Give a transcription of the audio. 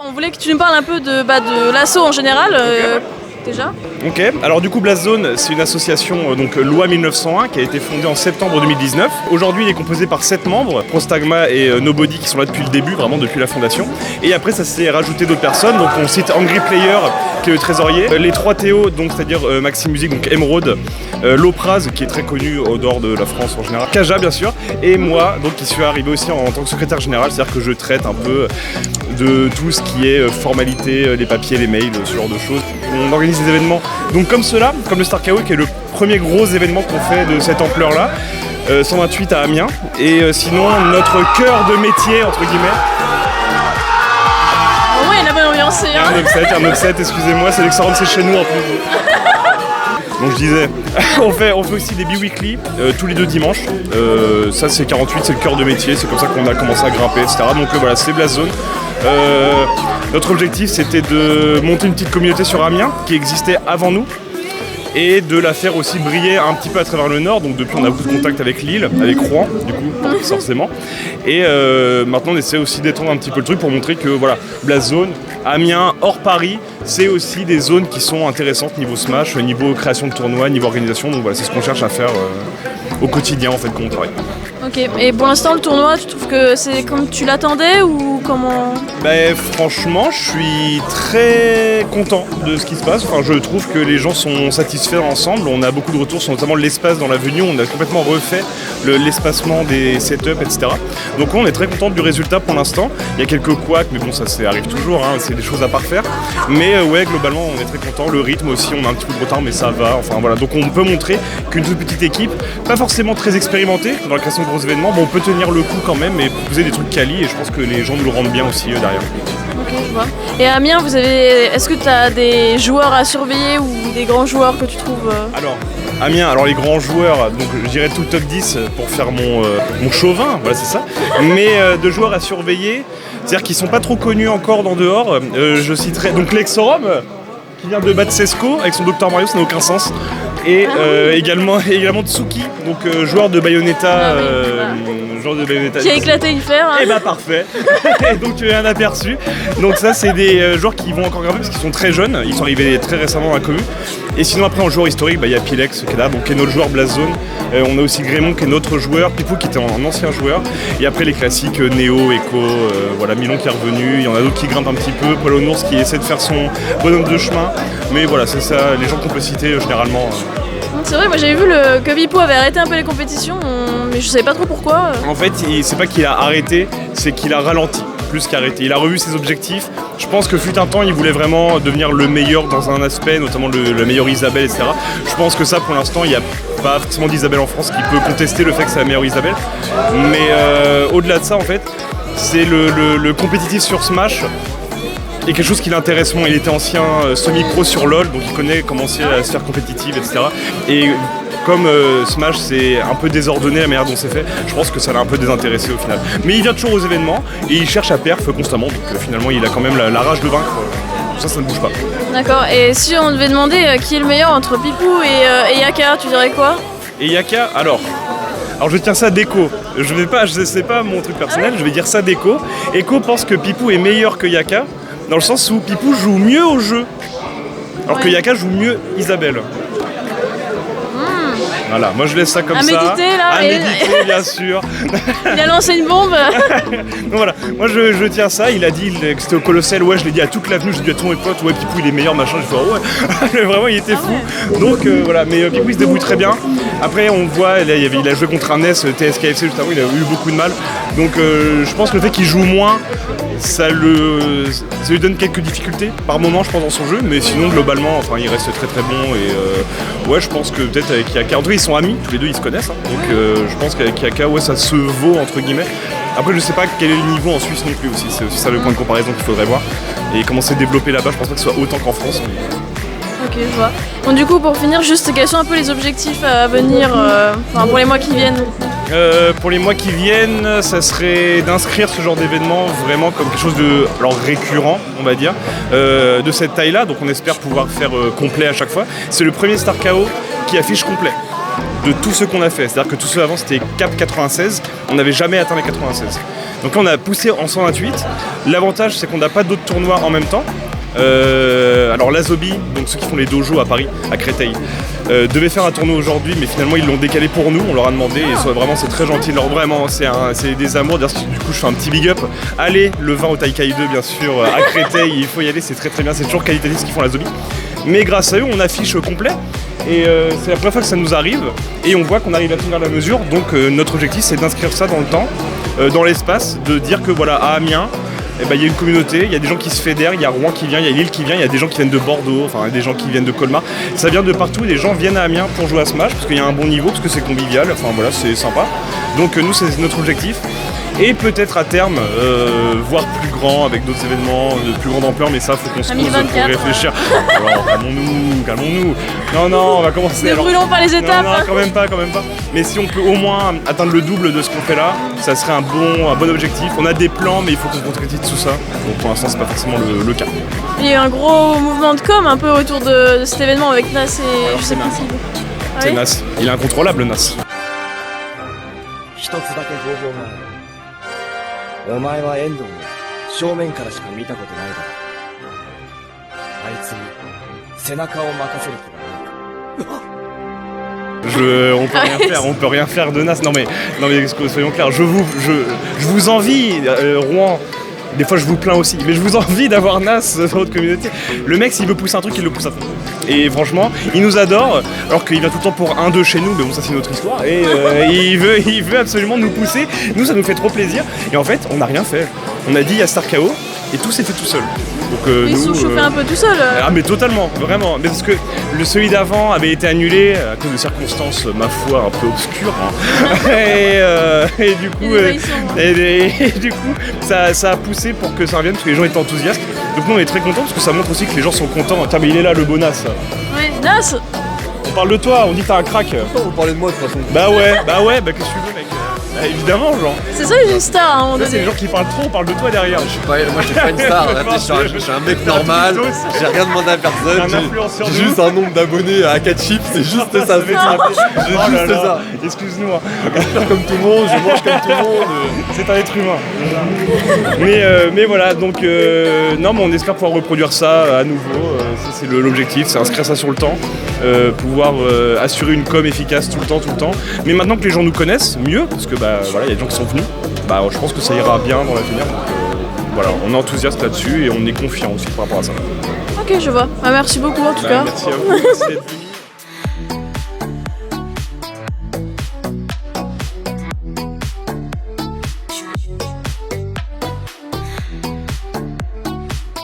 On voulait que tu nous parles un peu de l'assaut en général, déjà. Ok, alors du coup Blast Zone, c'est une association donc loi 1901 qui a été fondée en septembre 2019. Aujourd'hui il est composé par 7 membres, Prostagma et Nobody qui sont là depuis le début, vraiment depuis la fondation. Et après ça s'est rajouté d'autres personnes, donc on cite Angry Player qui est le trésorier, les 3 Théo, donc c'est-à-dire Maxime Music, donc Emerald, Lopraz qui est très connu au dehors de la France en général, Kaja bien sûr, et moi donc qui suis arrivé aussi en tant que secrétaire général, c'est-à-dire que je traite un peu de tout ce qui est formalité, les papiers, les mails, ce genre de choses. On organise des événements donc comme cela, comme le Star KO qui est le premier gros événement qu'on fait de cette ampleur-là, 128 à Amiens. Et sinon notre cœur de métier entre guillemets. Au moins il y a la bonne ambiance. Un upset, excusez-moi, c'est l'excellent, c'est chez nous en plus. Donc je disais, on fait aussi des bi-weekly tous les 2 dimanches. Ça c'est 48, c'est le cœur de métier, c'est comme ça qu'on a commencé à grimper, etc. Donc voilà, c'est Blast Zone. Notre objectif c'était de monter une petite communauté sur Amiens qui existait avant nous et de la faire aussi briller un petit peu à travers le nord. Donc depuis on a beaucoup de contacts avec Lille, avec Rouen du coup forcément. Et maintenant on essaie aussi d'étendre un petit peu le truc pour montrer que voilà, Blast Zone, Amiens, hors Paris, c'est aussi des zones qui sont intéressantes niveau Smash, niveau création de tournois, niveau organisation. Donc voilà, c'est ce qu'on cherche à faire au quotidien en fait quand on travaille. Ok, et pour l'instant le tournoi, tu trouves que c'est comme tu l'attendais ou comment? Franchement, je suis très content de ce qui se passe. Enfin, je trouve que les gens sont satisfaits ensemble. On a beaucoup de retours sur notamment l'espace dans l'avenue. On a complètement refait l'espacement des setups, etc. Donc on est très content du résultat pour l'instant. Il y a quelques couacs, mais bon, ça arrive toujours, hein, c'est des choses à parfaire. Mais ouais, globalement, on est très content. Le rythme aussi, on a un petit peu de retard, mais ça va. Enfin voilà, donc on peut montrer qu'une toute petite équipe, pas forcément très expérimentée dans la création de gros événements, bon, on peut tenir le coup quand même et proposer des trucs quali, et je pense que les gens nous le rendent bien aussi derrière. Ok, je vois. Et à Amiens, est-ce que tu as des joueurs à surveiller ou des grands joueurs que tu trouves Alors, Amiens, les grands joueurs, donc je dirais tout le top 10 pour faire mon chauvin, voilà c'est ça. Mais de joueurs à surveiller, c'est-à-dire qu'ils sont pas trop connus encore dans dehors. Je citerai donc Lexorum, qui vient de battre Sesco avec son Dr Mario, ça n'a aucun sens. Et également Tsuki, donc joueur de Bayonetta. Qui a éclaté une fer. Hein. Et parfait. Et donc tu as un aperçu. Donc ça c'est des joueurs qui vont encore grimper parce qu'ils sont très jeunes. Ils sont arrivés très récemment dans la commune. Et sinon après en joueur historique, il y a Pilex qui est là, donc qui est notre joueur Blast Zone. On a aussi Grémont qui est notre joueur, Pipou qui était un ancien joueur. Et après les classiques Néo, Echo, voilà, Milon qui est revenu. Il y en a d'autres qui grimpent un petit peu. Paul Onours qui essaie de faire son bonhomme de chemin. Mais voilà, c'est ça, les gens qu'on peut citer généralement. C'est vrai, moi j'avais vu que Pipou avait arrêté un peu les compétitions, mais je savais pas trop pourquoi. En fait, c'est pas qu'il a arrêté, c'est qu'il a ralenti plus qu'arrêté. Il a revu ses objectifs. Je pense que fut un temps, il voulait vraiment devenir le meilleur dans un aspect, notamment le meilleur Isabelle, etc. Je pense que ça, pour l'instant, il n'y a pas forcément d'Isabelle en France qui peut contester le fait que c'est la meilleure Isabelle. Mais au-delà de ça, en fait, c'est le compétitif sur Smash. Et quelque chose qui l'intéresse moins, il était ancien semi-pro sur LoL, donc il connaît comment c'est la sphère compétitive, etc. Et comme Smash c'est un peu désordonné la manière dont c'est fait, je pense que ça l'a un peu désintéressé au final. Mais il vient toujours aux événements et il cherche à perf constamment, donc finalement il a quand même la rage de vaincre, ça ne bouge pas. D'accord, et si on devait demander qui est le meilleur entre Pipou et Yaka, tu dirais quoi? Et Yaka, alors je vais dire ça d'Echo. C'est pas mon truc personnel, je vais dire ça d'Echo. Echo pense que Pipou est meilleur que Yaka, dans le sens où Pipou joue mieux au jeu, alors que Yaka joue mieux Isabelle. Voilà, moi je laisse ça comme ça. Méditer là. À méditer, bien sûr. Il a lancé une bombe. Donc voilà, moi je tiens ça. Il a dit que c'était au Colossal, ouais, je l'ai dit à toute l'avenue, j'ai dit à tous mes potes, ouais, Pipou il est meilleur, machin. Je fais ouais, vraiment il était fou. Ouais. Donc voilà, mais Pipou il se débrouille très bien. Après on voit, là, il a joué contre un NES, TSKFC juste avant, il a eu beaucoup de mal. Donc je pense que le fait qu'il joue moins, ça lui donne quelques difficultés par moment, je pense, dans son jeu, mais sinon globalement, enfin, il reste très très bon. Et ouais, je pense que peut-être avec Yaka, en tout cas ils sont amis, tous les deux ils se connaissent, hein, donc je pense qu'avec Yaka, ouais, ça se vaut entre guillemets. Après, je sais pas quel est le niveau en Suisse non plus aussi, c'est aussi ça le point de comparaison qu'il faudrait voir. Et comment c'est développé là-bas, je pense pas que ce soit autant qu'en France. Mais... Ok, je vois. Bon, du coup, pour finir, juste quels sont un peu les objectifs à venir pour les mois qui viennent? Pour les mois qui viennent, ça serait d'inscrire ce genre d'événement vraiment comme quelque chose de récurrent, on va dire, de cette taille-là. Donc on espère pouvoir faire complet à chaque fois. C'est le premier Star KO qui affiche complet de tout ce qu'on a fait. C'est-à-dire que tout ce avant c'était cap 96, on n'avait jamais atteint les 96. Donc là on a poussé en 128. L'avantage c'est qu'on n'a pas d'autres tournois en même temps. Alors l'Azobi, donc ceux qui font les dojos à Paris, à Créteil, devaient faire un tournoi aujourd'hui, mais finalement ils l'ont décalé pour nous, on leur a demandé, et vraiment c'est très gentil, vraiment c'est des amours. Du coup je fais un petit big up. Allez le 20 au Taikai 2 bien sûr à Créteil, il faut y aller, c'est très très bien, c'est toujours qualitatif ce qu'ils font à l'Azobi. Mais grâce à eux on affiche complet, et c'est la première fois que ça nous arrive, et on voit qu'on arrive à tenir la mesure, donc notre objectif c'est d'inscrire ça dans le temps, dans l'espace, de dire que voilà à Amiens, eh ben, y a une communauté, il y a des gens qui se fédèrent, il y a Rouen qui vient, il y a Lille qui vient, il y a des gens qui viennent de Bordeaux, enfin des gens qui viennent de Colmar. Ça vient de partout, les gens viennent à Amiens pour jouer à Smash parce qu'il y a un bon niveau, parce que c'est convivial, enfin voilà, c'est sympa. Donc nous c'est notre objectif. Et peut-être à terme, voire plus grand avec d'autres événements de plus grande ampleur, mais ça faut qu'on se pose pour réfléchir. Alors calmons-nous. Non, on va commencer. Ne brûlons pas les étapes. Non, quand même pas. Mais si on peut au moins atteindre le double de ce qu'on fait là, ça serait un bon objectif. On a des plans, mais il faut qu'on concrétise tout ça. Donc pour l'instant, c'est pas forcément le cas. Il y a eu un gros mouvement de com un peu autour de cet événement avec Nas et alors, je sais pas qui. C'est Nas. Il est incontrôlable, Nas. お前は遠藤を正面からしか見たことないだろう。あいつに背中を任せる気はないか。On peut rien faire de Nas. Non mais soyons clairs. Je vous envie, Rouen. Des fois je vous plains aussi, mais je vous envie d'avoir Nas dans votre communauté. Le mec s'il veut pousser un truc, il le pousse à fond. Et franchement, il nous adore, alors qu'il vient tout le temps pour 1-2 chez nous, mais bon ça c'est une autre histoire. Et il veut absolument nous pousser. Nous ça nous fait trop plaisir. Et en fait, on n'a rien fait. On a dit à Star KO et tout s'est fait tout seul. Donc, ils sont chauffés un peu tout seuls. Ah mais totalement, vraiment. Mais parce que celui d'avant avait été annulé à cause de circonstances, ma foi, un peu obscures. Hein. et du coup, ça a poussé pour que ça revienne, parce que les gens étaient enthousiastes. Donc nous on est très contents, parce que ça montre aussi que les gens sont contents. Tiens mais il est là le beau Nas. Oui, Nas. On parle de toi, on dit que t'as un crack. Vous parlez de moi de toute façon. Bah ouais, qu'est-ce que tu veux mec? Bah, évidemment, genre. C'est ça une star à un moment donné. C'est les gens qui parlent trop, on parle de toi derrière. Moi je suis pas une star, je suis un mec normal, j'ai rien demandé à personne, j'ai juste un nombre d'abonnés à 4 chiffres, c'est juste ça, c'est juste ça. Excuse-nous. Je suis comme tout le monde, je mange comme tout le monde. C'est un être humain. Mais voilà, donc non, mais on espère pouvoir reproduire ça à nouveau. Ça, c'est l'objectif, c'est inscrire ça sur le temps, pouvoir assurer une com efficace tout le temps. Mais maintenant que les gens nous connaissent mieux, parce que bah voilà, il y a des gens qui sont venus, bah je pense que ça ira bien dans l'avenir. Donc voilà, on est enthousiaste là-dessus et on est confiant aussi par rapport à ça. Ok, je vois. Merci beaucoup en tout cas. Merci à vous. Merci d'être venu.